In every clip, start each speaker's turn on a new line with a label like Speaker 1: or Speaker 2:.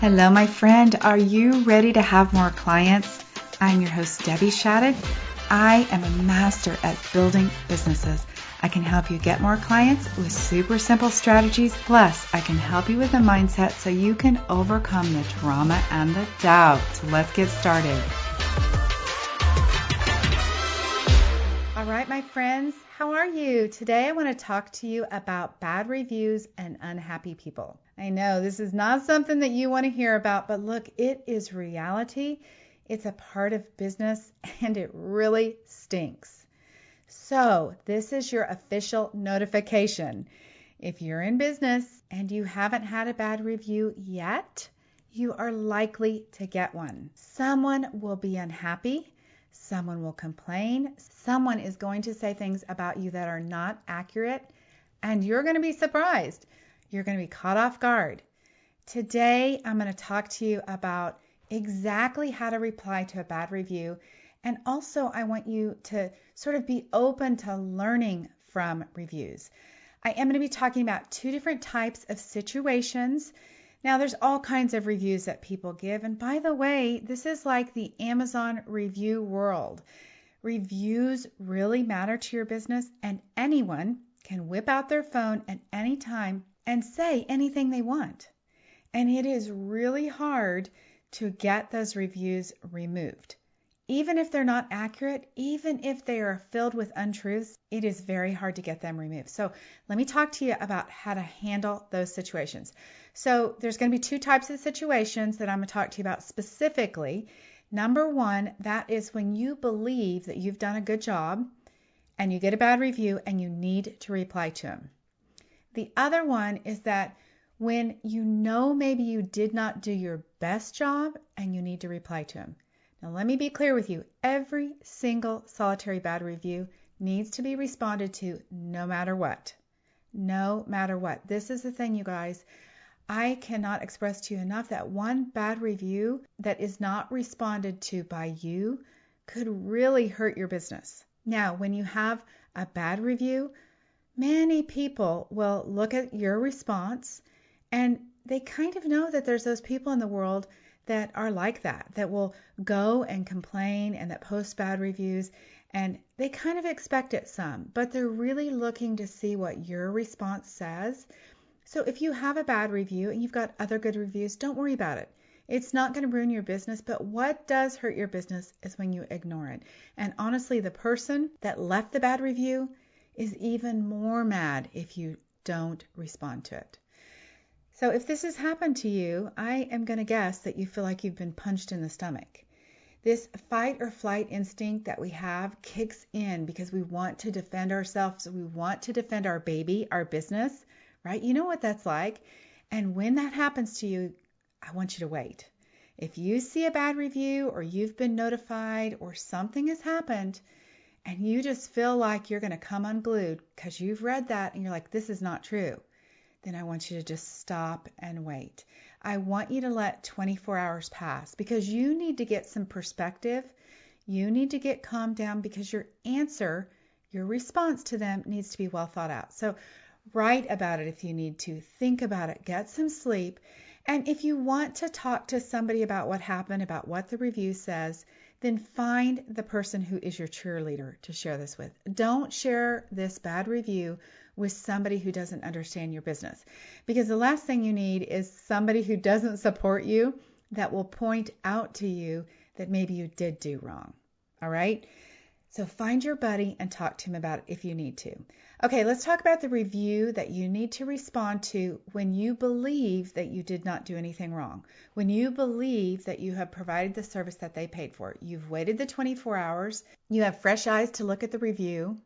Speaker 1: Hello, my friend. Are you ready to have more clients? I'm your host, Debbie Shadid. I am a master at building businesses. I can help you get more clients with super simple strategies. Plus, I can help you with a mindset so you can overcome the drama and the doubt. So let's get started. All right, my friends, how are you? Today I want to talk to you about bad reviews and unhappy people. I know this is not something that you want to hear about, but look, it is reality. It's a part of business and it really stinks. So this is your official notification. If you're in business and you haven't had a bad review yet, you are likely to get one. Someone will be unhappy. Someone will complain. Someone is going to say things about you that are not accurate, and you're going to be surprised. You're going to be caught off guard. Today, I'm going to talk to you about exactly how to reply to a bad review, and also I want you to sort of be open to learning from reviews. I am going to be talking about two different types of situations. Now, there's all kinds of reviews that people give. And by the way, this is like the Amazon review world. Reviews really matter to your business, and anyone can whip out their phone at any time and say anything they want. And it is really hard to get those reviews removed. Even if they're not accurate, even if they are filled with untruths, it is very hard to get them removed. So let me talk to you about how to handle those situations. So there's going to be two types of situations that I'm going to talk to you about specifically. Number one, that is when you believe that you've done a good job and you get a bad review and you need to reply to them. The other one is that when you know maybe you did not do your best job and you need to reply to them. Now, let me be clear with you. Every single solitary bad review needs to be responded to no matter what. No matter what. This is the thing, you guys. I cannot express to you enough that one bad review that is not responded to by you could really hurt your business. Now, when you have a bad review, many people will look at your response and they kind of know that there's those people in the world that are like that will go and complain and that post bad reviews, and they kind of expect it some, but they're really looking to see what your response says. So if you have a bad review and you've got other good reviews, don't worry about it. It's not going to ruin your business, but what does hurt your business is when you ignore it. And honestly, the person that left the bad review is even more mad if you don't respond to it. So if this has happened to you, I am going to guess that you feel like you've been punched in the stomach. This fight or flight instinct that we have kicks in because we want to defend ourselves. We want to defend our baby, our business, right? You know what that's like. And when that happens to you, I want you to wait. If you see a bad review or you've been notified or something has happened and you just feel like you're going to come unglued because you've read that and you're like, this is not true, then I want you to just stop and wait. I want you to let 24 hours pass because you need to get some perspective. You need to get calmed down because your answer, your response to them needs to be well thought out. So write about it if you need to. Think about it. Get some sleep. And if you want to talk to somebody about what happened, about what the review says, then find the person who is your cheerleader to share this with. Don't share this bad review with somebody who doesn't understand your business. Because the last thing you need is somebody who doesn't support you that will point out to you that maybe you did do wrong. All right? So find your buddy and talk to him about it if you need to. Okay, let's talk about the review that you need to respond to when you believe that you did not do anything wrong. When you believe that you have provided the service that they paid for. You've waited the 24 hours. You have fresh eyes to look at the review,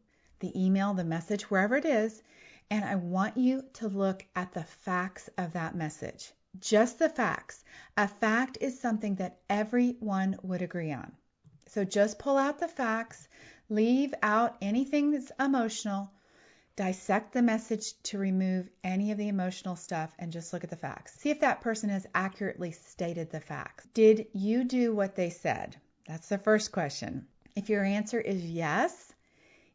Speaker 1: the email, the message, wherever it is. And I want you to look at the facts of that message. Just the facts. A fact is something that everyone would agree on. So just pull out the facts, leave out anything that's emotional, dissect the message to remove any of the emotional stuff, and just look at the facts. See if that person has accurately stated the facts. Did you do what they said? That's the first question. If your answer is yes,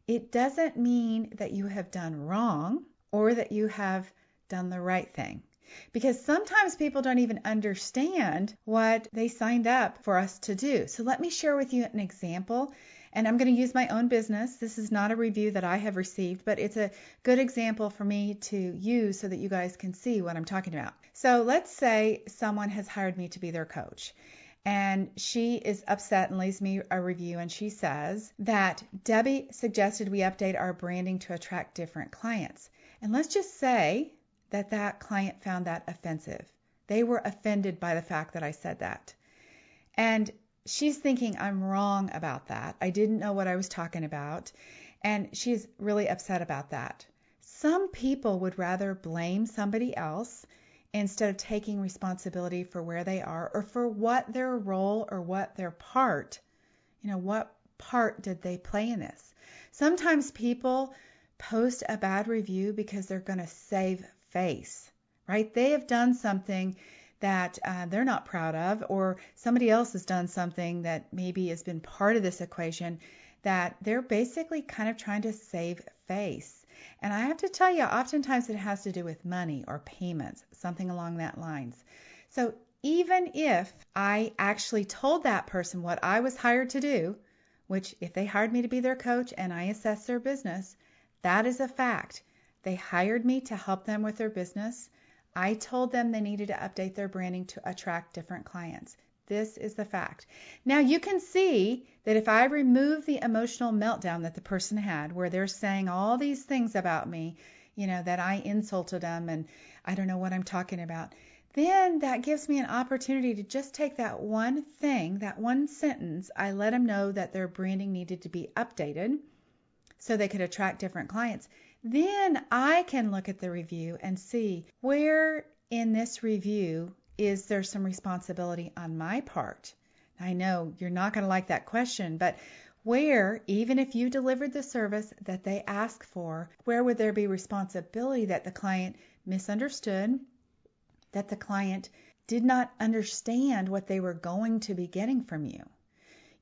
Speaker 1: it doesn't mean that you have done wrong or that you have done the right thing. because sometimes people don't even understand what they signed up for us to do. So let me share with you an example. And I'm going to use my own business. This is not a review that I have received, but it's a good example for me to use so that you guys can see what I'm talking about. So let's say someone has hired me to be their coach, and she is upset and leaves me a review, and she says that Debbie suggested we update our branding to attract different clients. And let's just say that that client found that offensive. They were offended by the fact that I said that. And she's thinking I'm wrong about that. I didn't know what I was talking about. And she's really upset about that. Some people would rather blame somebody else instead of taking responsibility for where they are or for what their role or what their part, what part did they play in this? Sometimes people post a bad review because they're going to save face, right? They have done something that they're not proud of, or somebody else has done something that maybe has been part of this equation that they're basically kind of trying to save face. And I have to tell you, oftentimes it has to do with money or payments, something along that lines. So even if I actually told that person what I was hired to do, which if they hired me to be their coach and I assess their business, that is a fact. They hired me to help them with their business. I told them they needed to update their branding to attract different clients. This is the fact. Now you can see that if I remove the emotional meltdown that the person had, where they're saying all these things about me, that I insulted them and I don't know what I'm talking about, then that gives me an opportunity to just take that one thing, that one sentence. I let them know that their branding needed to be updated so they could attract different clients. Then I can look at the review and see where in this review is there some responsibility on my part. I know you're not going to like that question, but where, even if you delivered the service that they asked for, where would there be responsibility that the client misunderstood, that the client did not understand what they were going to be getting from you?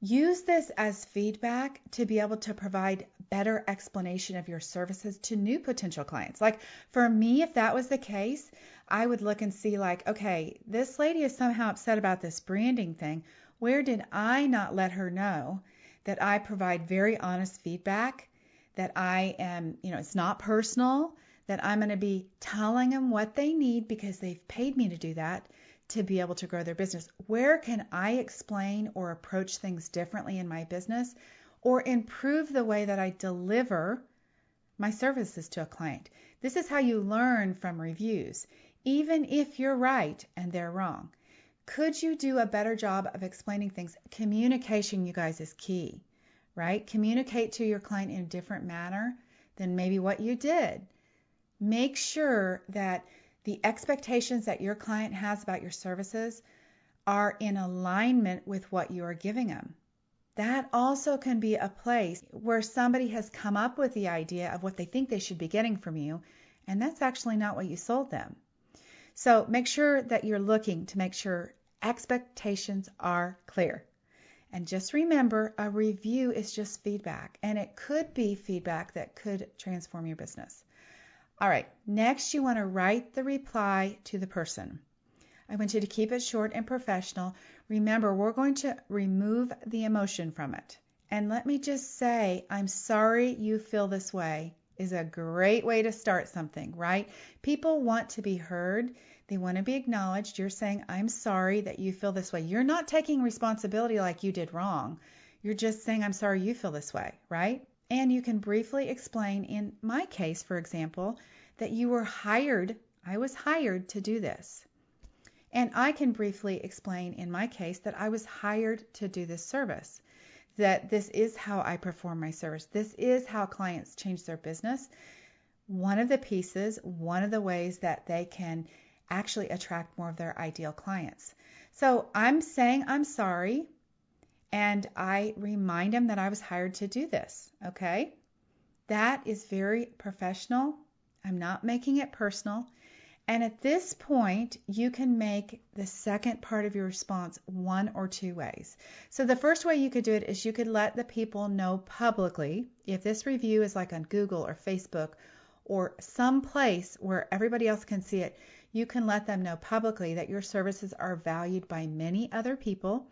Speaker 1: Use this as feedback to be able to provide better explanation of your services to new potential clients. Like for me, if that was the case, I would look and see okay, this lady is somehow upset about this branding thing. Where did I not let her know that I provide very honest feedback, that I am, it's not personal, that I'm going to be telling them what they need because they've paid me to do that, to be able to grow their business? Where can I explain or approach things differently in my business or improve the way that I deliver my services to a client? This is how you learn from reviews, even if you're right and they're wrong. Could you do a better job of explaining things? Communication, you guys, is key, right? Communicate to your client in a different manner than maybe what you did. Make sure that the expectations that your client has about your services are in alignment with what you are giving them. That also can be a place where somebody has come up with the idea of what they think they should be getting from you, and that's actually not what you sold them. So make sure that you're looking to make sure expectations are clear. And just remember, a review is just feedback, and it could be feedback that could transform your business. All right, next you want to write the reply to the person. I want you to keep it short and professional. Remember, we're going to remove the emotion from it. And let me just say, I'm sorry you feel this way is a great way to start something, right? People want to be heard. They want to be acknowledged. You're saying, I'm sorry that you feel this way. You're not taking responsibility like you did wrong. You're just saying, I'm sorry you feel this way, right? And you can briefly explain, in my case, for example, that you were hired. I was hired to do this. And I can briefly explain, in my case, that I was hired to do this service, that this is how I perform my service. This is how clients change their business. One of the pieces, one of the ways that they can actually attract more of their ideal clients. So I'm saying I'm sorry, and I remind them that I was hired to do this, okay? That is very professional. I'm not making it personal. And at this point, you can make the second part of your response one or two ways. So the first way you could do it is you could let the people know publicly. If this review is like on Google or Facebook or some place where everybody else can see it, you can let them know publicly that your services are valued by many other people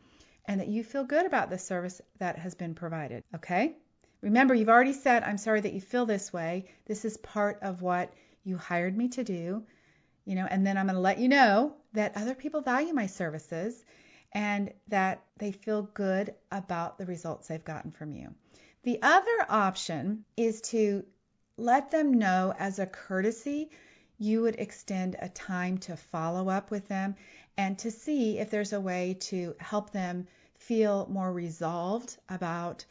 Speaker 1: and that you feel good about the service that has been provided. Okay? Remember, you've already said, I'm sorry that you feel this way. This is part of what you hired me to do. And then I'm going to let you know that other people value my services and that they feel good about the results they've gotten from you. The other option is to let them know as a courtesy you would extend a time to follow up with them and to see if there's a way to help them feel more resolved about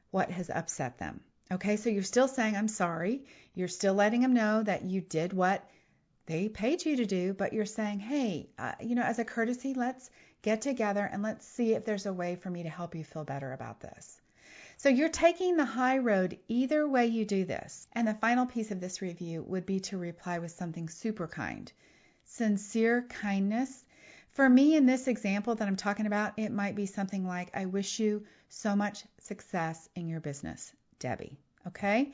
Speaker 1: what has upset them. Okay, so you're still saying, I'm sorry. You're still letting them know that you did what they paid you to do, but you're saying, hey, as a courtesy, let's get together and let's see if there's a way for me to help you feel better about this. So you're taking the high road either way you do this. And the final piece of this review would be to reply with something super kind. Sincere kindness. For me, in this example that I'm talking about, it might be something like, I wish you so much success in your business, Debbie. Okay?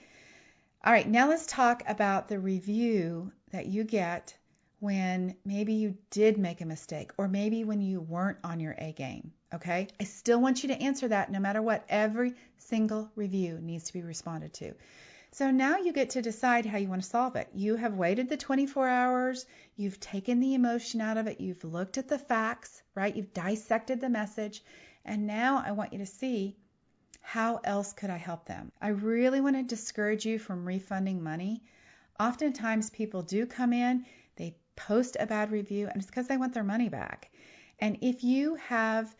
Speaker 1: All right, now let's talk about the review that you get when maybe you did make a mistake or maybe when you weren't on your A game. Okay? I still want you to answer that no matter what. Every single review needs to be responded to. So now you get to decide how you want to solve it. You have waited the 24 hours. You've taken the emotion out of it. You've looked at the facts, right? You've dissected the message. And now I want you to see, how else could I help them? I really want to discourage you from refunding money. Oftentimes people do come in, they post a bad review, and it's because they want their money back. And if you have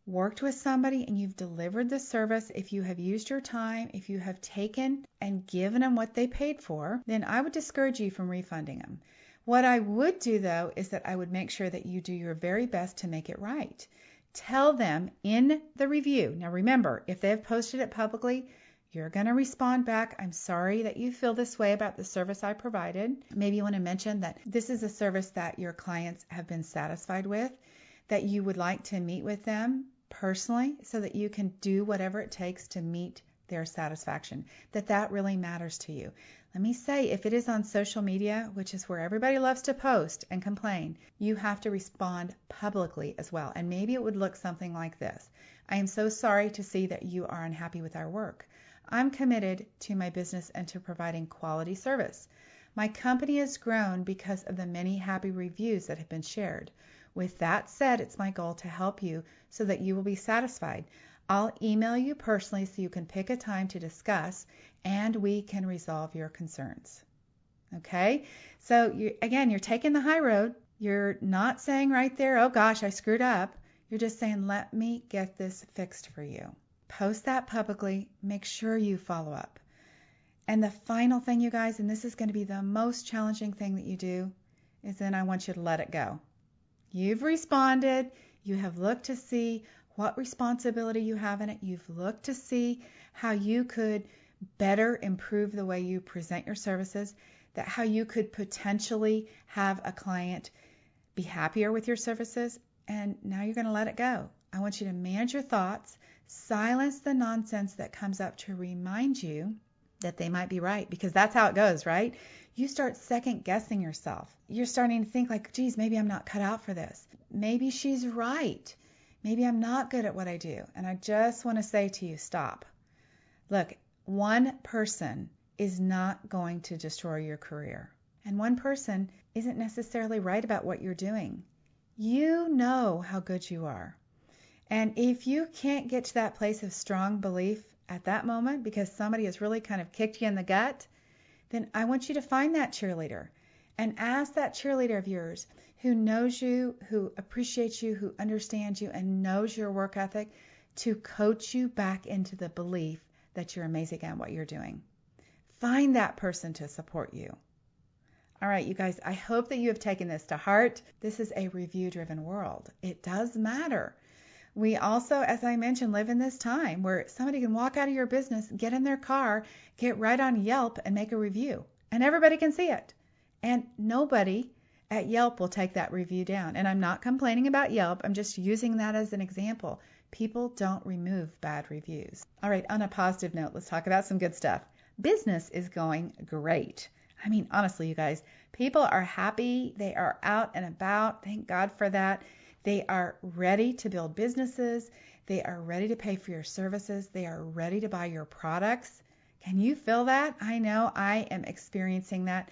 Speaker 1: worked with somebody and you've delivered the service, if you have used your time, if you have taken and given them what they paid for, then I would discourage you from refunding them. What I would do, though, is that I would make sure that you do your very best to make it right. Tell them in the review. Now remember, if they have posted it publicly, you're going to respond back, I'm sorry that you feel this way about the service I provided. Maybe you want to mention that this is a service that your clients have been satisfied with, that you would like to meet with them personally so that you can do whatever it takes to meet their satisfaction, that really matters to you. Let me say, if it is on social media, which is where everybody loves to post and complain, you have to respond publicly as well. And maybe it would look something like this. I am so sorry to see that you are unhappy with our work. I'm committed to my business and to providing quality service. My company has grown because of the many happy reviews that have been shared. With that said, it's my goal to help you so that you will be satisfied. I'll email you personally so you can pick a time to discuss and we can resolve your concerns. Okay? So you're taking the high road. You're not saying right there, oh gosh, I screwed up. You're just saying, let me get this fixed for you. Post that publicly. Make sure you follow up. And the final thing, you guys, and this is going to be the most challenging thing that you do, is then I want you to let it go. You've responded. You have looked to see what responsibility you have in it. You've looked to see how you could better improve the way you present your services, that how you could potentially have a client be happier with your services, and now you're going to let it go. I want you to manage your thoughts, silence the nonsense that comes up to remind you that they might be right, because that's how it goes, right? You start second guessing yourself. You're starting to think like, geez, maybe I'm not cut out for this. Maybe she's right. Maybe I'm not good at what I do. And I just want to say to you, stop. Look, one person is not going to destroy your career. And one person isn't necessarily right about what you're doing. You know how good you are. And if you can't get to that place of strong belief at that moment because somebody has really kind of kicked you in the gut, then I want you to find that cheerleader and ask that cheerleader of yours who knows you, who appreciates you, who understands you, and knows your work ethic to coach you back into the belief that you're amazing at what you're doing. Find that person to support you. All right, you guys, I hope that you have taken this to heart. This is a review-driven world. It does matter. We also, as I mentioned, live in this time where somebody can walk out of your business, get in their car, get right on Yelp and make a review. And everybody can see it. And nobody at Yelp will take that review down. And I'm not complaining about Yelp. I'm just using that as an example. People don't remove bad reviews. All right, on a positive note, let's talk about some good stuff. Business is going great. I mean, honestly, you guys, people are happy. They are out and about. Thank God for that. They are ready to build businesses. They are ready to pay for your services. They are ready to buy your products. Can you feel that? I know I am experiencing that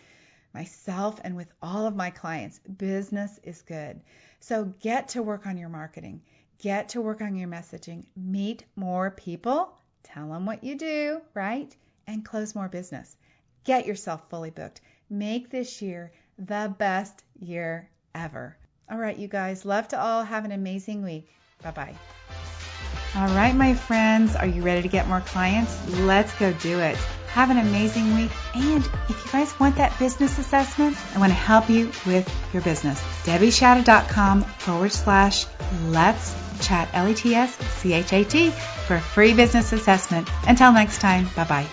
Speaker 1: myself and with all of my clients. Business is good. So get to work on your marketing. Get to work on your messaging. Meet more people. Tell them what you do, right? And close more business. Get yourself fully booked. Make this year the best year ever. All right, you guys. Love to all. Have an amazing week. Bye-bye. All right, my friends. Are you ready to get more clients? Let's go do it. Have an amazing week. And if you guys want that business assessment, I want to help you with your business. DebbieShadid.com/let's chat, LETSCHAT for a free business assessment. Until next time, bye-bye.